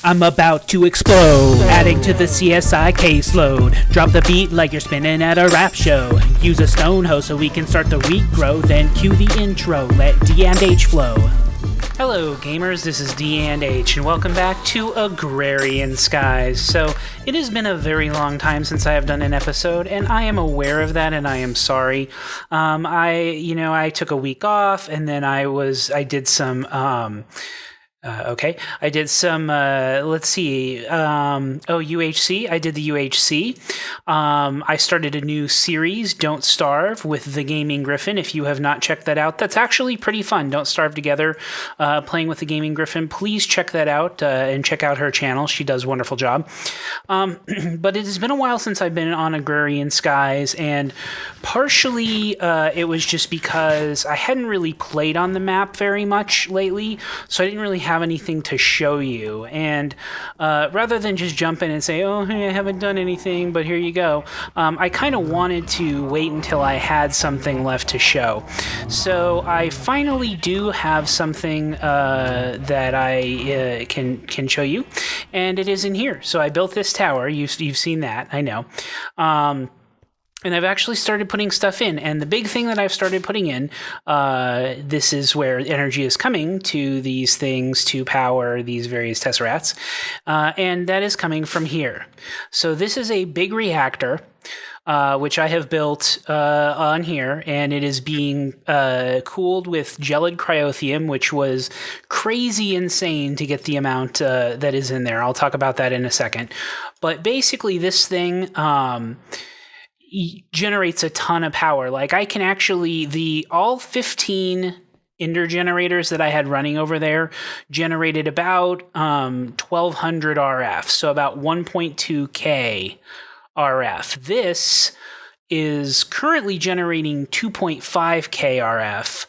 I'm about to explode, adding to the CSI caseload. Drop the beat like you're spinning at a rap show. Use a stone hoe so we can start the week grow. Then cue the intro, let D and H flow. Hello gamers, this is D and H, and welcome back to Agrarian Skies. So, it has been a very long time since I have done an episode, and I am aware of that, and I am sorry. I took a week off, and then I did some, UHC. I did the UHC. I started a new series, Don't Starve, with the Gaming Griffin. If you have not checked that out, that's actually pretty fun. Don't Starve Together, playing with the Gaming Griffin. Please check that out and check out her channel. She does a wonderful job. But it has been a while since I've been on Agrarian Skies, and partially it was just because I hadn't really played on the map very much lately, so I didn't really have anything to show you. And rather than just jump in and say, oh, hey, I haven't done anything, but here you go, I kind of wanted to wait until I had something left to show. So I finally do have something that I can show you, and it is in here. So I built this tower. You've seen that, I know. And I've actually started putting stuff in. And the big thing that I've started putting in, this is where energy is coming to these things to power these various tesserats. And that is coming from here. So this is a big reactor, which I have built on here. And it is being cooled with gelid cryothium, which was crazy insane to get the amount that is in there. I'll talk about that in a second. But basically this thing generates a ton of power. Like I can actually, all 15 Ender generators that I had running over there generated about 1200 RF, so about 1.2K RF. This is currently generating 2.5K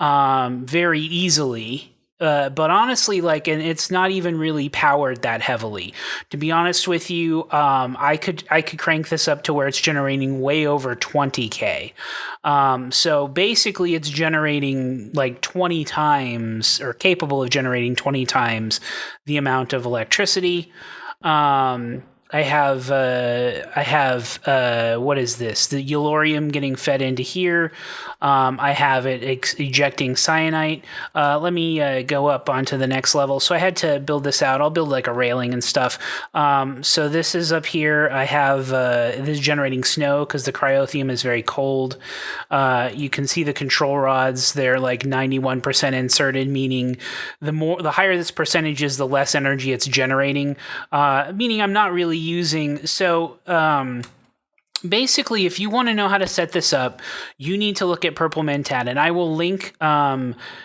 RF very easily. But honestly, and it's not even really powered that heavily. To be honest with you, I could crank this up to where it's generating way over 20K. So basically it's generating 20 times, or capable of generating 20 times the amount of electricity. I have what is this? The Eulorium getting fed into here. I have it ejecting cyanite. Let me go up onto the next level. So I had to build this out. I'll build a railing and stuff. So this is up here. I have this is generating snow because the cryothium is very cold. You can see the control rods. They're 91% inserted, meaning the higher this percentage is, the less energy it's generating. Meaning I'm not really using. So basically, if you want to know how to set this up, you need to look at PurpleMentat, and I will link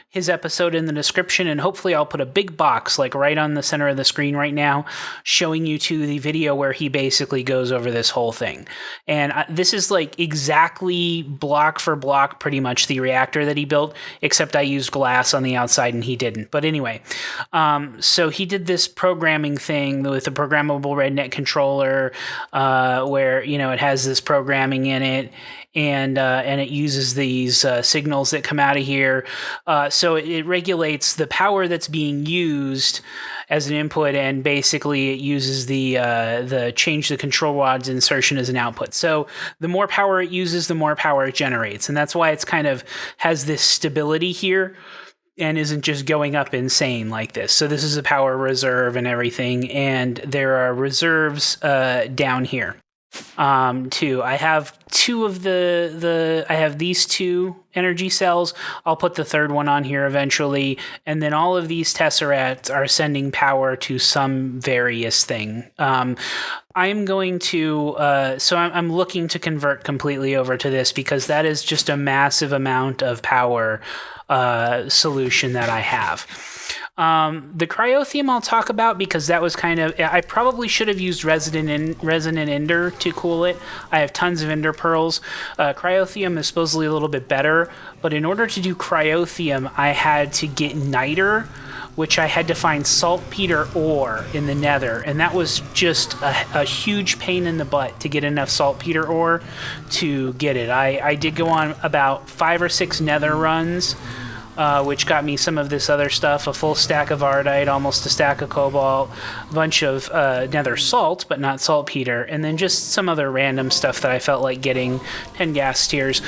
his episode in the description, and hopefully I'll put a big box right on the center of the screen right now showing you to the video where he basically goes over this whole thing. And this is exactly block for block pretty much the reactor that he built, except I used glass on the outside and he didn't. But anyway, so he did this programming thing with a programmable RedNet controller where it has this programming in it, and it uses these signals that come out of here. So it regulates the power that's being used as an input, and basically it uses the change the control rod's insertion as an output. So the more power it uses, the more power it generates, and that's why it's kind of has this stability here and isn't just going up insane like this. So this is a power reserve and everything, and there are reserves down here. Too. I have two of I have these two energy cells. I'll put the third one on here eventually. And then all of these tesserats are sending power to some various thing. I'm going to, so I'm looking to convert completely over to this because that is just a massive amount of power solution that I have. The cryothium I'll talk about because that was I probably should have used resonant ender to cool it. I have tons of ender pearls. Cryothium is supposedly a little bit better, but in order to do cryothium, I had to get niter, which I had to find saltpeter ore in the nether, and that was just a huge pain in the butt to get enough saltpeter ore to get it. I did go on about 5 or 6 nether runs which got me some of this other stuff, a full stack of ardite, almost a stack of cobalt, a bunch of nether salt, but not saltpeter, and then just some other random stuff that I felt like getting, 10 gas tiers.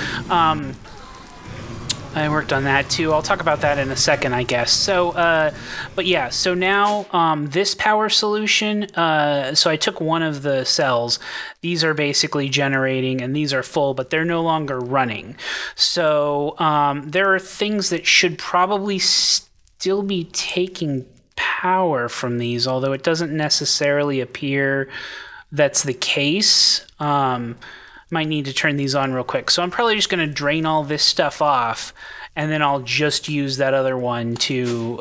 I worked on that too. I'll talk about that in a second, I guess. So, but yeah, so now this power solution, so I took one of the cells. These are basically generating and these are full, but they're no longer running. So there are things that should probably still be taking power from these, although it doesn't necessarily appear that's the case. Might need to turn these on real quick. So I'm probably just going to drain all this stuff off, and then I'll just use that other one to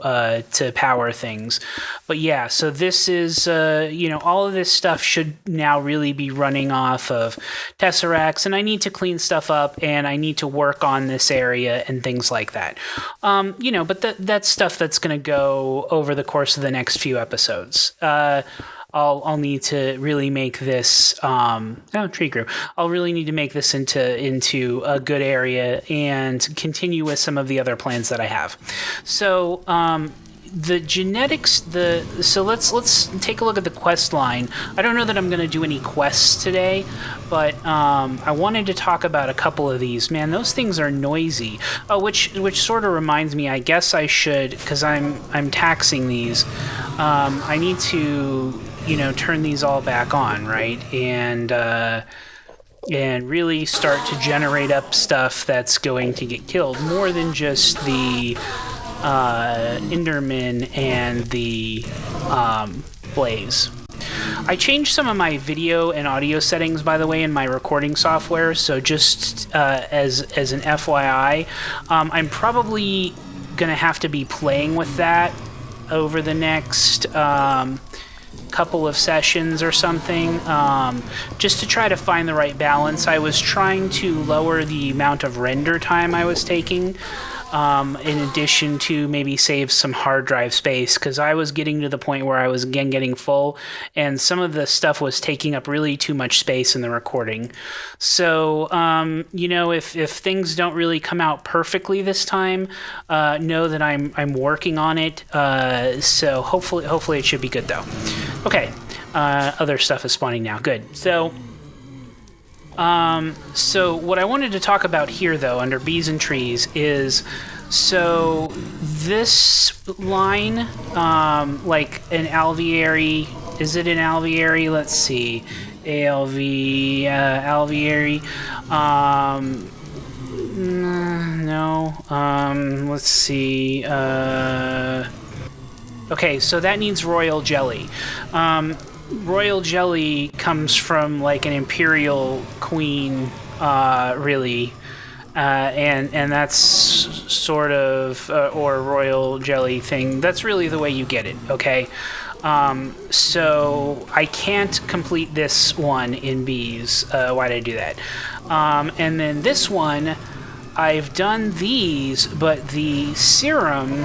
power things. But yeah, so this is, all of this stuff should now really be running off of Tesseracts, and I need to clean stuff up, and I need to work on this area and things like that. But that's stuff that's going to go over the course of the next few episodes. I'll need to really make this tree grew. I'll really need to make this into a good area and continue with some of the other plans that I have. So the genetics, so let's take a look at the quest line. I don't know that I'm going to do any quests today, but I wanted to talk about a couple of these. Man, those things are noisy. Oh, which sort of reminds me, I guess I should, because I'm taxing these. I need to turn these all back on, right? And really start to generate up stuff that's going to get killed, more than just the Enderman and the Blaze. I changed some of my video and audio settings, by the way, in my recording software, so just as an FYI, I'm probably going to have to be playing with that over the next couple of sessions or something, just to try to find the right balance. I was trying to lower the amount of render time I was taking, in addition to maybe save some hard drive space, because I was getting to the point where I was again getting full, and some of the stuff was taking up really too much space in the recording. So, if things don't really come out perfectly this time, know that I'm working on it. So hopefully it should be good though. Okay, other stuff is spawning now. Good. So what I wanted to talk about here, though, under bees and trees, is so this line, like an alveary. Is it an alveary? Let's see, alveary. No. Let's see. Okay, so that needs royal jelly. Royal jelly comes from like an imperial queen, really, and that's sort of or royal jelly thing. That's really the way you get it. Okay, so I can't complete this one in bees. Why did I do that? And then this one, I've done these, but the serum.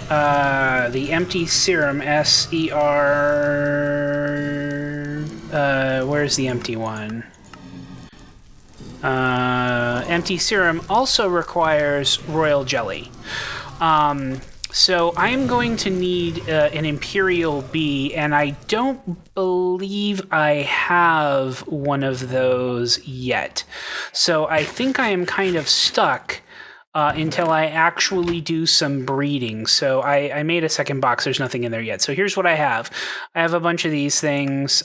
The empty serum, S-E-R... where's the empty one? Empty serum also requires royal jelly. So I'm going to need an imperial bee, and I don't believe I have one of those yet. So I think I am kind of stuck until I actually do some breeding. So I made a second box. There's nothing in there yet. So here's what I have. I have a bunch of these things.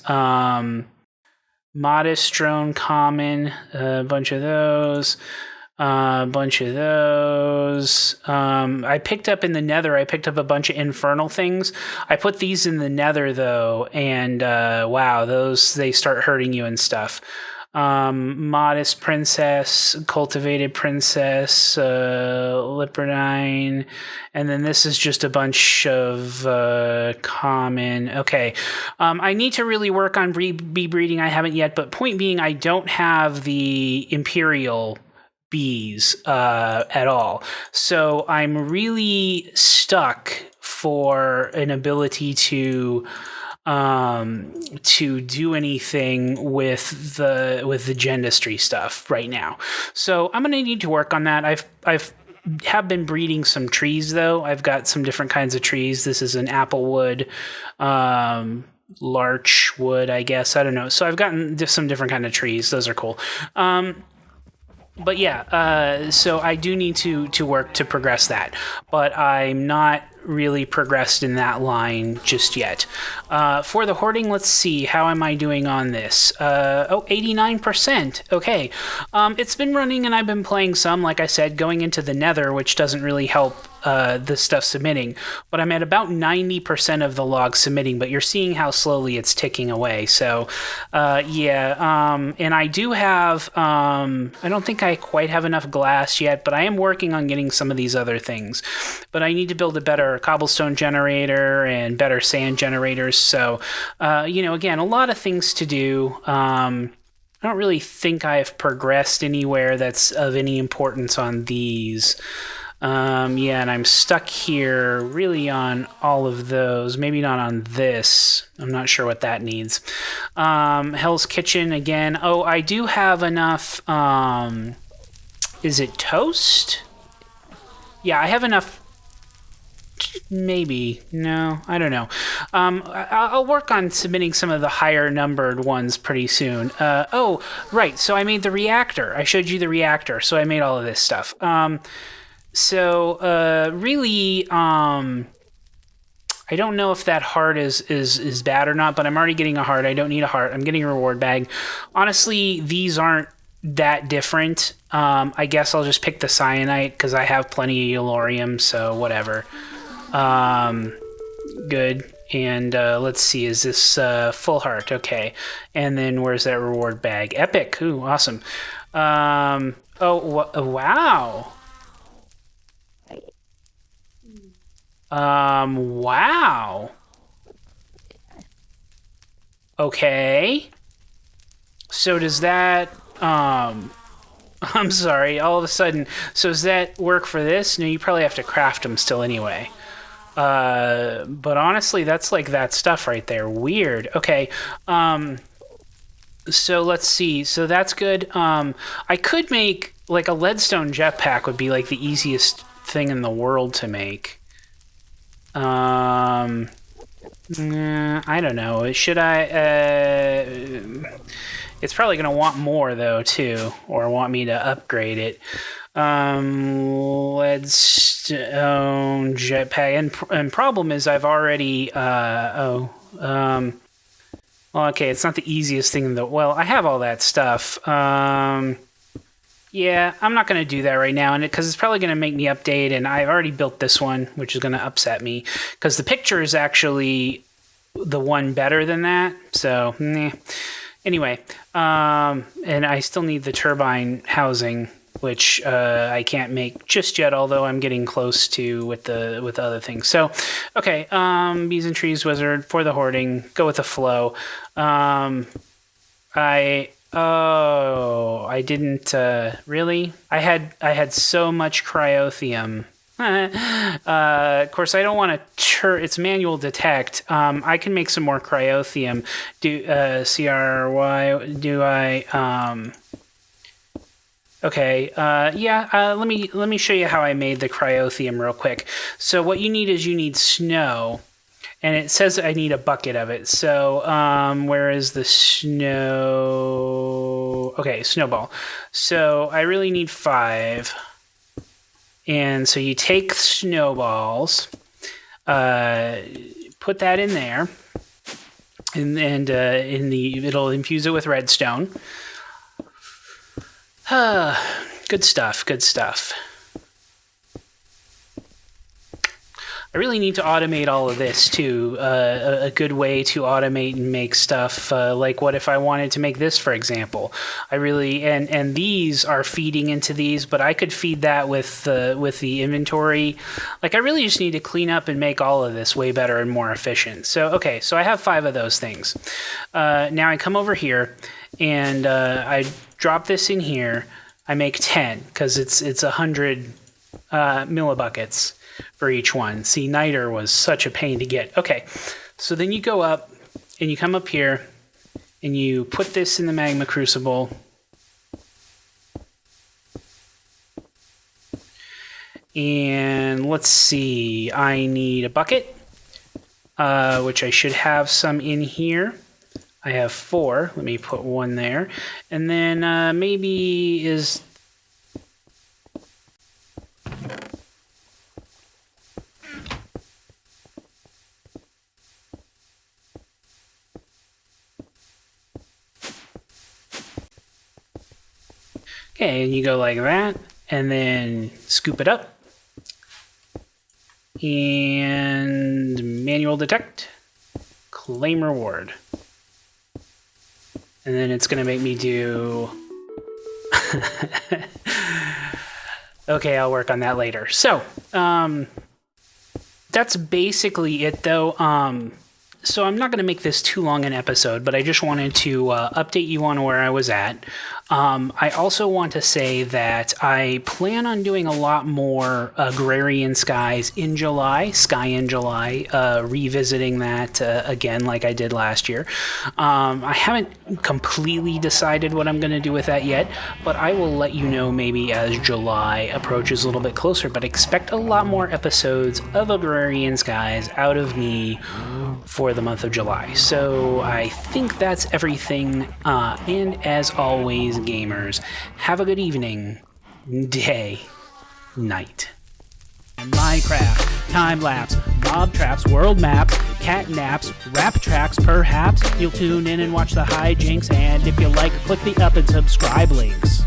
Modest drone common, a bunch of those. I picked up in the nether, I picked up a bunch of infernal things. I put these in the nether, though, and wow, they start hurting you and stuff. Modest princess, cultivated princess, Liperdine, and then this is just a bunch of common. Okay, I need to really work on bee breeding. I haven't yet, but point being, I don't have the imperial bees at all, so I'm really stuck for an ability to do anything with the gendistry stuff right now. So I'm gonna need to work on that. I've have been breeding some trees, though. I've got some different kinds of trees. This is an apple wood, larch wood, I guess. I don't know. So I've gotten just some different kind of trees. Those are cool. But yeah, so I do need to work to progress that, but I'm not really progressed in that line just yet. For the hoarding, let's see, how am I doing on this? 89%. Okay. It's been running and I've been playing some, like I said, going into the nether, which doesn't really help the stuff submitting, but I'm at about 90% of the log submitting, but you're seeing how slowly it's ticking away. So yeah, and I do have, I don't think I quite have enough glass yet, but I am working on getting some of these other things. But I need to build a better cobblestone generator and better sand generators. So, you know, again, a lot of things to do. I don't really think I've progressed anywhere that's of any importance on these. Yeah, and I'm stuck here really on all of those. Maybe not on this. I'm not sure what that needs. Hell's Kitchen again. Oh, I do have enough. Is it toast? Yeah, I have enough. Maybe. No, I don't know. I'll work on submitting some of the higher numbered ones pretty soon. Oh, right. So I made the reactor. I showed you the reactor. So I made all of this stuff. So really, I don't know if that heart is bad or not, but I'm already getting a heart. I don't need a heart. I'm getting a reward bag. Honestly, these aren't that different. I guess I'll just pick the cyanite because I have plenty of yellorium, so whatever. Good. And let's see, is this full heart? Okay. And then where's that reward bag? Epic. Ooh, awesome. Oh, wow. Wow. Okay. So does that, I'm sorry, all of a sudden, so does that work for this? No, you probably have to craft them still anyway. But honestly, that's like that stuff right there. Weird. Okay. So let's see. So that's good. I could make, like, a leadstone jetpack would be like the easiest thing in the world to make. I don't know. Should I? It's probably going to want more though too, or want me to upgrade it. Leadstone jetpack, and problem is I've already. Well, okay, it's not the easiest thing in the. Well, I have all that stuff. Yeah, I'm not going to do that right now, and because it's probably going to make me update, and I've already built this one, which is going to upset me, because the picture is actually the one better than that, so, Anyway, and I still need the turbine housing, which I can't make just yet, although I'm getting close to with the other things. So, okay, Bees and Trees Wizard for the hoarding, go with the flow. I didn't really. I had so much cryothium. Of course, I don't want to. It's manual detect. I can make some more cryothium. CRY? Do I? Okay. Yeah. Let me show you how I made the cryothium real quick. So what you need snow. And it says I need a bucket of it. So, where is the snow? Okay, snowball. So I really need 5. And so you take snowballs, put that in there, and it'll infuse it with redstone. Good stuff. Good stuff. I really need to automate all of this too. A good way to automate and make stuff like what if I wanted to make this, for example. I really and these are feeding into these, but I could feed that with the inventory. Like I really just need to clean up and make all of this way better and more efficient. So okay, so I have 5 of those things. Now I come over here and I drop this in here. I make 10 because it's 100 millibuckets for each one. See, niter was such a pain to get. Okay, so then you go up and you come up here and you put this in the magma crucible. And let's see, I need a bucket, which I should have some in here. I have 4. Let me put 1 there. And then maybe is... Okay, and you go like that, and then scoop it up. And manual detect, claim reward. And then it's gonna make me do... Okay, I'll work on that later. So, that's basically it though. So I'm not going to make this too long an episode, but I just wanted to update you on where I was at. I also want to say that I plan on doing a lot more Agrarian Skies in July, Sky in July, revisiting that again like I did last year. I haven't completely decided what I'm going to do with that yet, but I will let you know maybe as July approaches a little bit closer, but expect a lot more episodes of Agrarian Skies out of me for the month of July. So I think that's everything. And as always, gamers, have a good evening, day, night. Minecraft, time-lapse, mob traps, world maps, cat naps, rap tracks perhaps. You'll tune in and watch the hijinks, and if you like, click the up and subscribe links.